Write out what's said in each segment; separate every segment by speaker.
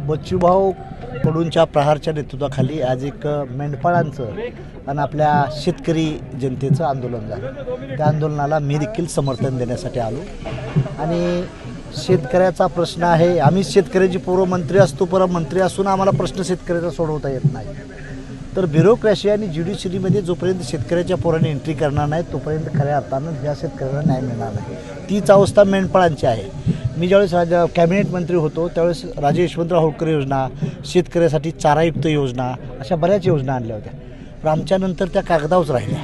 Speaker 1: बच्चूभाऊ कडूंच्या प्रहारच्या नेतृत्वाखाली आज एक मेंढपाळांचं आणि आपल्या शेतकरी जनतेचं आंदोलन झालं। त्या आंदोलनाला मी देखील समर्थन देण्यासाठी आलो आणि शेतकऱ्याचा प्रश्न आहे। आम्ही शेतकऱ्याची पूर्व मंत्री असतो, परम मंत्री असून आम्हाला प्रश्न शेतकऱ्याचा सोडवता येत नाही। तर ब्युरोक्रॅसी आणि ज्युडिशरीमध्ये जोपर्यंत शेतकऱ्याच्या पोराने एंट्री करणार नाही तोपर्यंत खऱ्या अर्थानं या शेतकऱ्याला न्याय मिळणार नाही। तीच अवस्था मेंढपाळांची आहे। मी ज्यावेळेस कॅबिनेट मंत्री होतो त्यावेळेस राजे यशवंतराव होळकर योजना, शेतकऱ्यासाठी चारायुक्त योजना, अशा बऱ्याच योजना आणल्या होत्या। पण आमच्यानंतर त्या कागदावरच राहिल्या।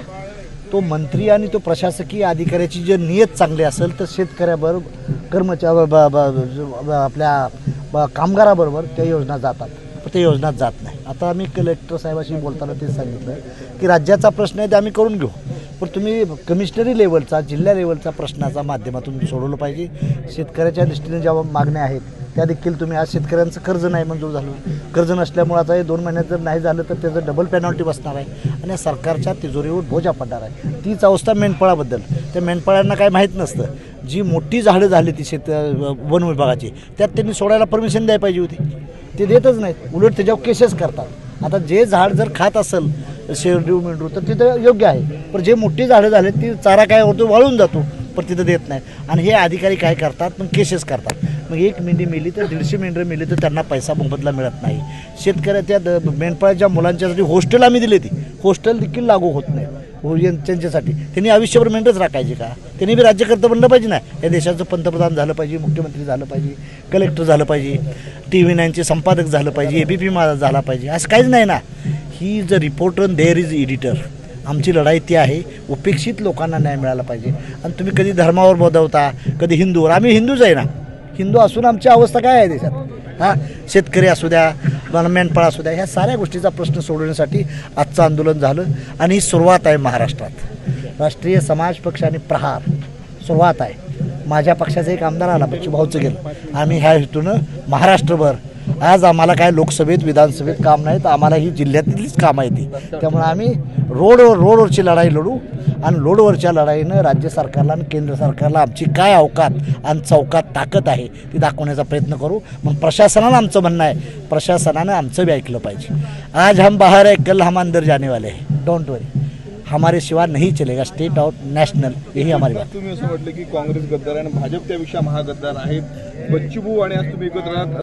Speaker 1: तो मंत्री आणि तो प्रशासकीय अधिकाऱ्याची जर नियत चांगली असेल तर शेतकऱ्याबरोबर आपल्या कामगाराबरोबर त्या योजना जातात, पण त्या योजना जात नाही। आता आम्ही कलेक्टर साहेबांशी बोलताना ते सांगितलं की राज्याचा प्रश्न आहे ते आम्ही करून घेऊ, पण तुम्ही कमिशनरी लेवलचा, जिल्हा लेवलचा प्रश्नाचा माध्यमातून सोडवलं पाहिजे। शेतकऱ्याच्या दृष्टीने ज्या मागण्या आहेत त्या देखील तुम्ही, आज शेतकऱ्यांचं कर्ज नाही मंजूर झालं, कर्ज नसल्यामुळे आता हे 2 महिन्यात जर नाही झालं तर त्याचं डबल पेनॉल्टी बसणार आहे आणि सरकारच्या तिजोरीवर बोजा पडणार आहे। तीच अवस्था मेंढपाळाबद्दल। त्या मेंढपाळांना काय माहीत नसतं, जी मोठी झाडं झाली ती वन विभागाची त्यात त्यांनी सोडायला परमिशन द्यायला पाहिजे होती, ते देतच नाहीत, उलट त्याच्यावर केसेस करतात। आता जे झाड जर खात असेल शेरडीव मेंढरू तर तिथं योग्य आहे, पण जे मोठी झाडं झाले ती चारा काय होतो वाळून जातो, पण तिथं देत नाही। आणि हे अधिकारी काय करतात, पण केसेस करतात। मग 1 मेंढी मेली तर 150 मेंढरं मेली तर त्यांना पैसा मोबदला मिळत नाही। शेतकऱ्या त्या मेंढपाळाच्या मुलांच्यासाठी हॉस्टेल आम्ही दिली, ती हॉस्टेल देखील लागू होत नाही त्यांच्यासाठी। त्यांनी आयुष्यभर मेंढरच राखायचे का? त्यांनी बी राज्यकर्ता बनलं पाहिजे ना। या देशाचं पंतप्रधान झालं पाहिजे, मुख्यमंत्री झालं पाहिजे, कलेक्टर झालं पाहिजे, TV9चे संपादक झालं पाहिजे, ABP माझा झाला पाहिजे, असं काहीच नाही ना। He is a reporter, there is editor. आमची लढाई ती आहे, उपेक्षित लोकांना न्याय मिळाला पाहिजे। आणि तुम्ही कधी धर्मावर बोलवता, कधी हिंदूवर, आम्ही हिंदूच आहे ना। हिंदू असून आमची अवस्था काय आहे देशात? हां, शेतकरी असू द्या, मेंढपाळ असू द्या, ह्या साऱ्या गोष्टीचा प्रश्न सोडवण्यासाठी आजचं आंदोलन झालं। आणि ही सुरुवात आहे महाराष्ट्रात। राष्ट्रीय समाज पक्ष आणि प्रहार सुरुवात आहे। माझ्या पक्षाचा एक आमदार आला, बच्चूभाऊचं गेलं। आम्ही ह्या हेतूनं महाराष्ट्रभर, आज आम्हाला काय लोकसभेत विधानसभेत काम नाही तर आम्हाला ही जिल्ह्यातलीच कामं येते, त्यामुळे आम्ही रोडवरची लढाई लढू आणि रोडवरच्या लढाईनं राज्य सरकारला आणि केंद्र सरकारला आमची काय अवकात आणि चौकात ताकद आहे ती दाखवण्याचा प्रयत्न करू। मग प्रशासनानं आमचं म्हणणं आहे, प्रशासनानं आमचं बी ऐकलं पाहिजे। आज हम बाहर है, कल हम अंदर जाने वाले हैं, डोंट वरी, हमारे सिवा नहीं चलेगा, स्टेट और नॅशनल, यही हमारी बात।
Speaker 2: तुम्ही असं म्हटलं की काँग्रेस गद्दार आणि भाजप त्यापेक्षा महागद्दार आहेत, बच्चूभाऊ आणि आज तुम्ही एकत्र